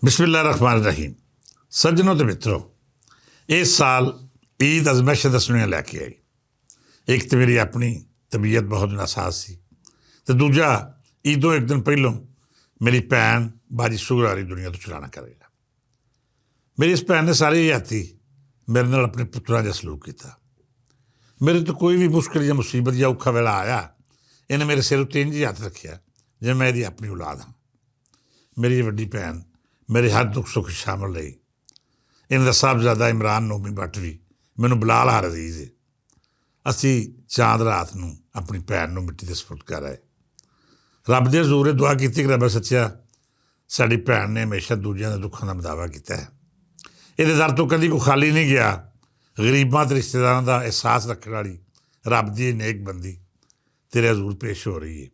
बिस्मिल्लाह रहमान रहीम। सज्जनों तो मित्रों, इस साल ईद अजमैश दसणियाँ लैके आई। एक तो मेरी अपनी तबीयत बहुत नासाज सी, तो दूजा ईदों एक दिन पहलों मेरी भैन बाजी सुगरारी दुनिया तो चलाना करेगा। मेरी इस भैन ने सारे हयाती मेरे नाल अपने पुत्रा जिहा सलूक किया। मेरे तो कोई भी मुश्किल या मुसीबत या औखा वेला आया, इन्हें मेरे सिर उत्ते इंज ही हथ रखिया जिवें मैं इसदी अपनी औलाद हाँ। मेरी वड्डी भैन मेरे हर दुख सुख शामिल रही। इन्हां दा साहबजादा इमरान नोमी भट्ट भी मैनूं बुलाल हार अजीज़ है। असी चांद रात नूं अपनी भैन नूं मिट्टी दे सपुर्द कर आए। रब दे हज़ूर दुआ की कि रब सच्चा साडी भैन ने हमेशा दूजिਆਂ ਦੇ दुखों का मदावा किया है। ਇਹਦੇ दर तो कभी कोई खाली नहीं गया। गरीबां ते रिश्तेदारां का एहसास रखने वाली रब की नेक बंदी तेरे हज़ूर पेश हो रही है।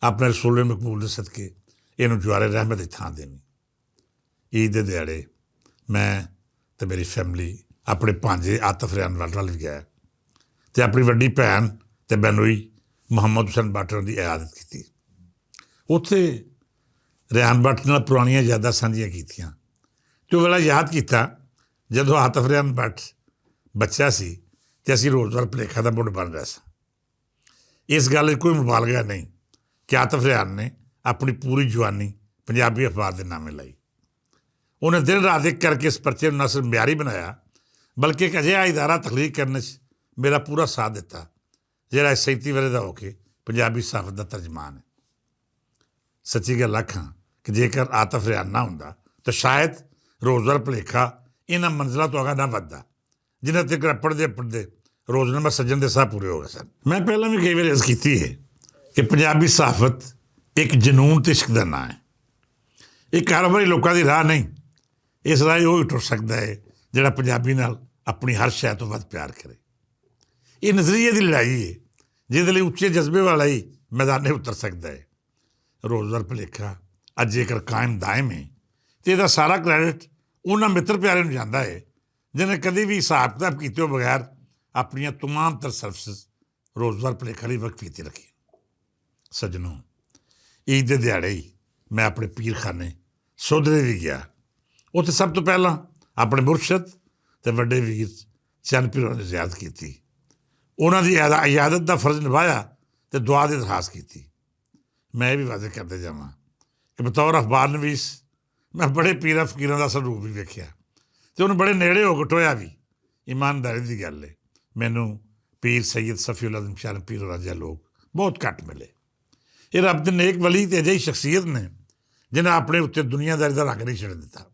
अपने रसूल मकबूल के सदके इनू जवारे रहमत की थां देनी। ईद के दिहाड़े मैं तो मेरी फैमिली अपने भांजे आतिफ रियान वाल भी गया, तो अपनी वड्डी भैन तो बेनोई मुहम्मद हुसैन भट्ट की इयादत की। उत्थे रियान भट्ट नाल पुरानियां यादां साझियां कीतियां। तो वेला याद किया जदों आतिफ रियान भट्ट बच्चा सी ते असीं रोज़गार भुलेखा का मुड़ बन रहा सा। इस गल कोई मुबालगा नहीं कि आतिफ रियान ने अपनी पूरी जवानी पंजाबी अखबार के नामे लाई। उन्हें दिन रात एक करके इस परचे न सिर्फ म्यारी बनाया, बल्कि एक अजिहा इदारा तखलीक करने मेरा पूरा साथ दिता जिहड़ा 37 वरे का होके पंजाबी साहब का तर्जमान है। सच्ची गल आखां कि जेकर आतिफ रियान ना हुंदा तो शायद रोज़गार भुलेखा इन्हां मंजिलों तो अगा ना वधदा जिन्हां तक पढ़दे पढ़दे रोज़नामा सज्जन के साह पूरे हो गए सन। मैं पहले भी कई बार अर्ज़ की है कि पंजाबी सहाफत एक जनून ते इश्क का नां है। एक कारोबारी लोगों की राह नहीं। इस राह वो टुर सकता है जिहड़ा पंजाबी नाल अपनी हर शय तो वध प्यार करे। ये नज़रिए की लड़ाई है जिहदे लई उच्चे जज्बे वाला ही मैदाने उतर सकता है। रोज़गार भुलेखा अज जेकर कायम दायम है तो यदा सारा क्रैडिट उन्होंने मित्र प्यारे नूं जांदा है जिन्हें कभी भी हिसाब किताब किए बगैर अपन तमाम तर सर्विस रोज़गार भुलेखा लई वक्त कीती रखी। सज्जनों, ईद के दिहाड़े ही मैं अपने पीर खाने सोधरे भी गया। उत्थे सब तो पहला अपने मुरशद ते वड्डे वीर चंद पीर ने ज़ियारत की। उन्होंने इयादत का फर्ज निभाया तो दुआ की दरखास्त की। मैं भी वादे करते जावां कि बतौर अखबार नवीस मैं बड़े पीर फकीरां दा स्वरूप भी वेखिया तो उन्हें बड़े नेड़े हो के टोया भी। ईमानदारी की गल है, मैनू पीर सैयद सफ़ीउल आज़म चंद पीर राजा लोग बहुत घट मिले। ये रब दे नेक वली ते अजिही शख्सियत ने जिन्हें अपने उत्ते दुनियादारी का रंग नहीं छड़ दिता।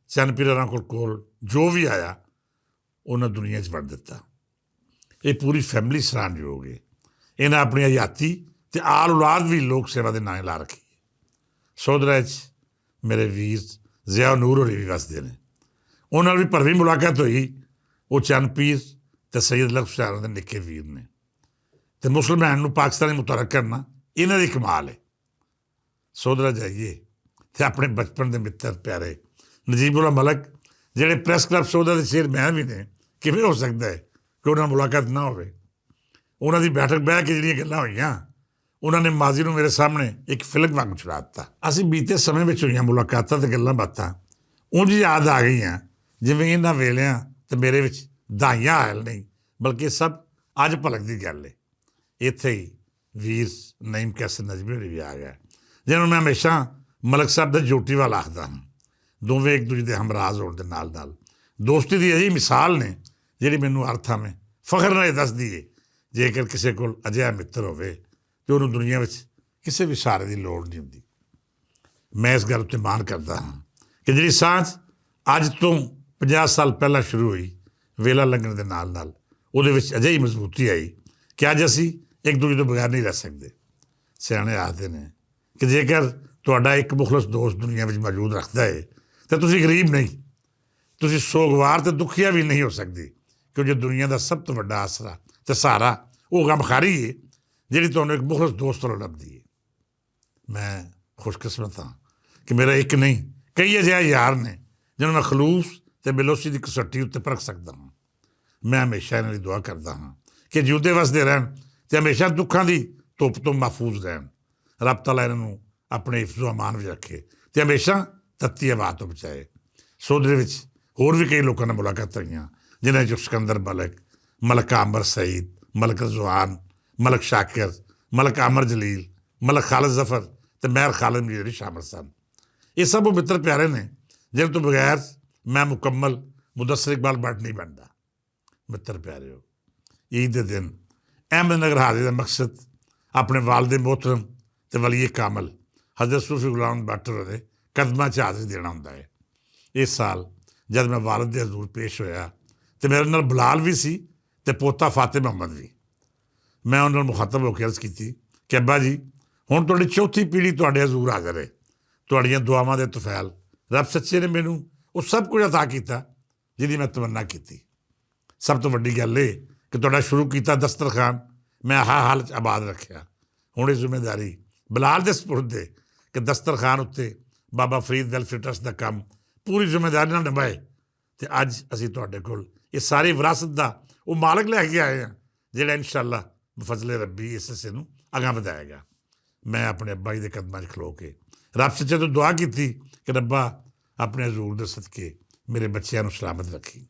चंद पीरां कोल जो भी आया उन्हें दुनिया च वड़ दिता। ये पूरी फैमिली सराहनयोग है। इन्हें अपनी हयाती ते आल औलाद भी लोक सेवा के नाँ ला रखी है। सोधरा मेरे वीर ज़िया नूर होरी भी वसदे ने। उन्होंने भी भरवीं मुलाकात हुई। वो चंद पीर ते सैयद लख हुसैन के निक्के वीर ने। तो मुसलमान नूं पाकिस्तानी मुतरक करना इन्हां दी कमाल है। सोधरा जाइए तो अपने बचपन के मित्र प्यारे नजीबुल्ला मलक जिहड़े प्रैस क्लब सोधा के चेयरमैन भी ने, किवें हो सकता है कि उन्हां मुलाकात ना होवे। उन्हां दी बैठक बह के जिहड़ियां गल्लां होईयां उन्होंने माजी नूं मेरे सामने एक फिल्म वांग छुड़ा दिता। असीं बीते समय में होईयां मुलाकातां ते गल्लां बातां उंज याद आ गईयां जिवें इन्हां वेलियां ते मेरे विच दाइयां हाल नहीं, बल्कि सब अज भलक दी गल है। इत्थे ही वीर नईम कैसर नजमी होरी भी आ गया जिन्होंने मैं हमेशा मलक साहब दा जोटी वाल आखदा हाँ। दोवें एक दूजे के हमराज होने के नाल नाल दोस्ती की अजी मिसाल ने जिहड़ी मैनूं हर थां में फखर नाल दसदी है जेकर किसी कोल अजिहा मित्र होवे तो उन्होंने दुनिया में किसी भी सहारे की लोड़ नहीं होंदी। मैं इस गल उत्ते मान करता हाँ कि जिहड़ी सांझ अज तो 50 साल पहला शुरू हुई, वेला लंघण के नाल नाल उहदे विच अजिही मजबूती आई कि अज असीं एक दूजे तो बगैर नहीं रह सकते। सियाणे आखदे ने कि जेकर तुहाडा एक मुखलस दोस्त दुनिया में मौजूद रखता है तो तुसीं गरीब नहीं, तुसीं सोगवार तो दुखिया भी नहीं हो सकती, क्योंकि दुनिया का सब तो वड्डा आसरा तो सहारा वो गमखारी है जिहड़ी तुहानूं एक मुखलस दोस्त वालों लभदी है। मैं खुशकिस्मत हाँ कि मेरा एक नहीं कई अजिहा यार ने जिन्होंने मैं खलूस ते बेलोसी की कसौटी उत्ते परख सकता हाँ। मैं हमेशा इन्हां दी दुआ करता हाँ कि जिउंदे वसदे रहन ते हमेशा दुखों की धुप तो महफूज रहन। रब तआला इन्हां नूं अपने हिफ्ज़ो अमान विच रखे तो हमेशा ਤੱਤੀ ਹਵਾ ਤੋਂ ਬਚਾਏ। ਸੋ ਉਹਦੇ ਵਿੱਚ ਹੋਰ ਵੀ ਕਈ ਲੋਕਾਂ ਨਾਲ ਮੁਲਾਕਾਤਾਂ ਹੋਈਆਂ, ਜਿਨ੍ਹਾਂ 'ਚੋਂ ਸਿਕੰਦਰ ਮਲਕ, ਮਲਕ ਆਮਰ ਸਈਦ, ਮਲਕ ਰਜ਼ਵਾਨ, ਮਲਕ ਸ਼ਾਕਿਰ, ਮਲਕ ਆਮਰ ਜਲੀਲ, ਮਲਕ ਖਾਲਿਦ ਜ਼ਫਰ ਅਤੇ ਮਹਿਰ ਖਾਲਿਦ ਮੀਰੀ ਸ਼ਾਮਲ ਸਨ। ਇਹ ਸਭ ਉਹ ਮਿੱਤਰ ਪਿਆਰੇ ਨੇ ਜਿਹਨਾਂ ਤੋਂ ਬਗੈਰ ਮੈਂ ਮੁਕੰਮਲ ਮੁਦੱਸਰ ਇਕਬਾਲ ਭੱਟ ਨਹੀਂ ਬਣਦਾ। ਮਿੱਤਰ ਪਿਆਰਿਓ, ਈਦ ਦੇ ਦਿਨ ਅਹਿਮਦਨਗਰ ਹਾਜ਼ਰੀ ਦਾ ਮਕਸਦ ਆਪਣੇ ਵਾਲਿਦ ਮੁਹਤਰਮ ਅਤੇ ਵਲੀ ਕਾਮਲ ਹਜ਼ਰਤ ਸੂਫੀ ਗੁਲਾਮ ਭੱਟ ਦੇ ਕਦਮਾਂ 'ਚ ਹਾਜ਼ਰੀ ਦੇਣਾ ਹੁੰਦਾ ਹੈ। ਇਸ ਸਾਲ ਜਦ ਮੈਂ ਵਾਲਿਦ ਦੇ ਹਜ਼ੂਰ ਪੇਸ਼ ਹੋਇਆ ਅਤੇ ਮੇਰੇ ਨਾਲ ਬਲਾਲ ਵੀ ਸੀ ਅਤੇ ਪੋਤਾ ਫਾਤਿਹ ਮੁਹੰਮਦ ਵੀ। ਮੈਂ ਉਹਨਾਂ ਨਾਲ ਮੁਖਾਤਬ ਹੋ ਕੇ ਅਰਜ਼ ਕੀਤੀ ਕਿ ਅੱਬਾ ਜੀ, ਹੁਣ ਤੁਹਾਡੀ ਚੌਥੀ ਪੀੜ੍ਹੀ ਤੁਹਾਡੇ ਹਜ਼ੂਰ ਹਾਜ਼ਰ ਹੈ। ਤੁਹਾਡੀਆਂ ਦੁਆਵਾਂ ਦੇ ਤੁਫੈਲ ਰੱਬ ਸੱਚੇ ਨੇ ਮੈਨੂੰ ਉਹ ਸਭ ਕੁਝ ਅਤਾ ਕੀਤਾ ਜਿਹਦੀ ਮੈਂ ਤਮੰਨਾ ਕੀਤੀ। ਸਭ ਤੋਂ ਵੱਡੀ ਗੱਲ ਇਹ ਕਿ ਤੁਹਾਡਾ ਸ਼ੁਰੂ ਕੀਤਾ ਦਸਤਰਖਾਨ ਮੈਂ ਹਰ ਹਾਲਤ 'ਚ ਆਬਾਦ ਰੱਖਿਆ। ਹੁਣ ਇਹ ਜ਼ਿੰਮੇਦਾਰੀ ਬਲਾਲ ਦੇ ਸਪੁਰਦ ਹੈ ਕਿ ਦਸਤਰਖਾਨ ਉੱਤੇ ਬਾਬਾ ਫਰੀਦ ਵੈਲਫੇਅਰ ਟਰੱਸਟ ਦਾ ਕੰਮ ਪੂਰੀ ਜ਼ਿੰਮੇਦਾਰੀ ਨਾਲ ਨਿਭਾਏ। ਅਤੇ ਅੱਜ ਅਸੀਂ ਤੁਹਾਡੇ ਕੋਲ ਇਹ ਸਾਰੀ ਵਿਰਾਸਤ ਦਾ ਉਹ ਮਾਲਕ ਲੈ ਕੇ ਆਏ ਹਾਂ ਜਿਹੜਾ ਇਨਸ਼ਾ ਅੱਲਾ ਬਫਜ਼ਲੇ ਰੱਬੀ ਇਸ ਹਿੱਸੇ ਨੂੰ ਅਗਾਂਹ ਵਧਾਏਗਾ। ਮੈਂ ਆਪਣੇ ਅੱਬਾ ਜੀ ਦੇ ਕਦਮਾਂ 'ਚ ਖਲੋ ਕੇ ਰੱਬ ਸੱਚੇ ਤੋਂ ਦੁਆ ਕੀਤੀ ਕਿ ਰੱਬਾ ਆਪਣੇ ਹਜ਼ੂਰ ਦੇ ਸਦਕੇ ਮੇਰੇ ਬੱਚਿਆਂ ਨੂੰ ਸਲਾਮਤ ਰੱਖੀ।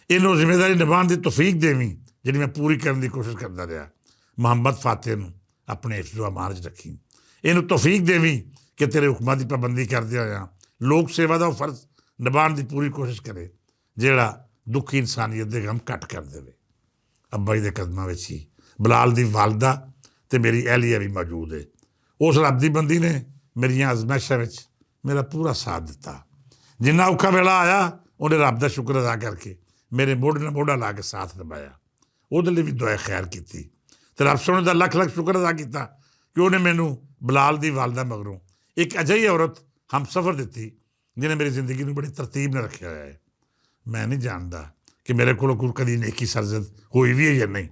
ਇਹਨੂੰ ਜ਼ਿੰਮੇਦਾਰੀ ਨਿਭਾਉਣ ਦੀ ਤੌਫੀਕ ਦੇਵੀਂ ਜਿਹੜੀ ਮੈਂ ਪੂਰੀ ਕਰਨ ਦੀ ਕੋਸ਼ਿਸ਼ ਕਰਦਾ ਰਿਹਾ। ਮੁਹੰਮਦ ਫਾਤਿਹ ਨੂੰ ਆਪਣੇ ਹਿਫਜ਼ੋ ਅਮਾਨ 'ਚ ਰੱਖੀ। ਇਹਨੂੰ ਤੌਫੀਕ ਦੇਵੀਂ ਕਿ ਤੇਰੇ ਹੁਕਮਾਂ ਦੀ ਪਾਬੰਦੀ ਕਰਦੇ ਹੋਇਆਂ ਲੋਕ ਸੇਵਾ ਦਾ ਉਹ ਫਰਜ਼ ਨਿਭਾਉਣ ਦੀ ਪੂਰੀ ਕੋਸ਼ਿਸ਼ ਕਰੇ ਜਿਹੜਾ ਦੁੱਖੀ ਇਨਸਾਨੀਅਤ ਦੇ ਗਮ ਘੱਟ ਕਰ ਦੇਵੇ। ਅੱਬਾ ਜੀ ਦੇ ਕਦਮਾਂ ਵਿੱਚ ਹੀ ਬਲਾਲ ਦੀ ਵਾਲਦਾ ਅਤੇ ਮੇਰੀ ਅਹਿਲੀਆ ਵੀ ਮੌਜੂਦ ਹੈ। ਉਸ ਰੱਬ ਦੀ ਬੰਦੀ ਨੇ ਮੇਰੀਆਂ ਅਜ਼ਮਾਇਸ਼ਾਂ ਵਿੱਚ ਮੇਰਾ ਪੂਰਾ ਸਾਥ ਦਿੱਤਾ। ਜਿੰਨਾ ਔਖਾ ਵੇਲਾ ਆਇਆ ਉਹਨੇ ਰੱਬ ਦਾ ਸ਼ੁਕਰ ਅਦਾ ਕਰਕੇ ਮੇਰੇ ਮੋਢੇ ਨਾਲ ਮੋਢਾ ਲਾ ਕੇ ਸਾਥ ਨਿਭਾਇਆ। ਉਹਦੇ ਲਈ ਵੀ ਦੁਆ ਖੈਰ ਕੀਤੀ ਅਤੇ ਰੱਬ ਸੋਹਣੇ ਦਾ ਲੱਖ ਲੱਖ ਸ਼ੁਕਰ ਅਦਾ ਕੀਤਾ ਕਿ ਉਹਨੇ ਮੈਨੂੰ ਬਲਾਲ ਦੀ ਵਾਲਦਾ ਮਗਰੋਂ ਇੱਕ ਅਜਿਹੀ ਔਰਤ ਹਮਸਫਰ ਦਿੱਤੀ ਜਿਹਨੇ ਮੇਰੀ ਜ਼ਿੰਦਗੀ ਨੂੰ ਬੜੀ ਤਰਤੀਬ ਨਾਲ ਰੱਖਿਆ ਹੋਇਆ ਹੈ। ਮੈਂ ਨਹੀਂ ਜਾਣਦਾ ਕਿ ਮੇਰੇ ਕੋਲੋਂ ਕੋਈ ਕਦੀ ਨੇਕੀ ਸਰਜ਼ਦ ਹੋਈ ਵੀ ਹੈ ਜਾਂ ਨਹੀਂ,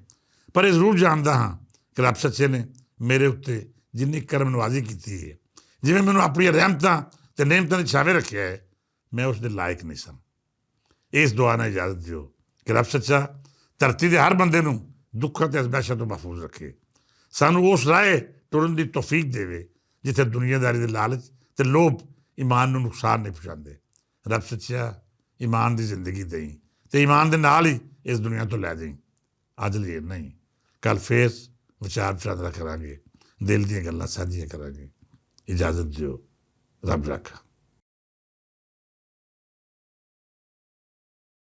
ਪਰ ਇਹ ਜ਼ਰੂਰ ਜਾਣਦਾ ਹਾਂ ਕਿ ਰੱਬ ਸੱਚੇ ਨੇ ਮੇਰੇ ਉੱਤੇ ਜਿੰਨੀ ਕਰਮ ਨਵਾਜ਼ੀ ਕੀਤੀ ਹੈ, ਜਿਵੇਂ ਮੈਨੂੰ ਆਪਣੀਆਂ ਰਹਿਮਤਾਂ ਅਤੇ ਨਿਹਮਤਾਂ ਦੇ ਛਾਵੇਂ ਰੱਖਿਆ ਹੈ, ਮੈਂ ਉਸ ਦੇ ਲਾਇਕ ਨਹੀਂ ਸਾਂ। ਇਸ ਦੁਆ ਨਾਲ ਇਜਾਜ਼ਤ ਦਿਓ ਕਿ ਰੱਬ ਸੱਚਾ ਧਰਤੀ ਦੇ ਹਰ ਬੰਦੇ ਨੂੰ ਦੁੱਖਾਂ ਅਤੇ ਅਜ਼ਮਾਇਸ਼ਾਂ ਤੋਂ ਮਹਿਫੂਜ਼ ਰੱਖੇ। ਸਾਨੂੰ ਉਸ ਰਾਹ ਤੁਰਨ ਦੀ ਤੌਫੀਕ ਦੇਵੇ ਜਿੱਥੇ ਦੁਨੀਆਦਾਰੀ ਦੇ ਲਾਲਚ ਅਤੇ ਲੋਭ ਈਮਾਨ ਨੂੰ ਨੁਕਸਾਨ ਨਹੀਂ ਪਹੁੰਚਾਉਂਦੇ। ਰੱਬ ਸੱਚਾ ਈਮਾਨ ਦੀ ਜ਼ਿੰਦਗੀ ਦੇਈ ਅਤੇ ਈਮਾਨ ਦੇ ਨਾਲ ਹੀ ਇਸ ਦੁਨੀਆ ਤੋਂ ਲੈ ਜਾਈ। ਅੱਜ ਲਈ ਨਹੀਂ, ਕੱਲ੍ਹ ਫੇਰ ਵਿਚਾਰ ਵਿਚਾਰਾ ਕਰਾਂਗੇ, ਦਿਲ ਦੀਆਂ ਗੱਲਾਂ ਸਾਂਝੀਆਂ ਕਰਾਂਗੇ। ਇਜਾਜ਼ਤ ਦਿਓ, ਰੱਬ ਰਾਖਾ।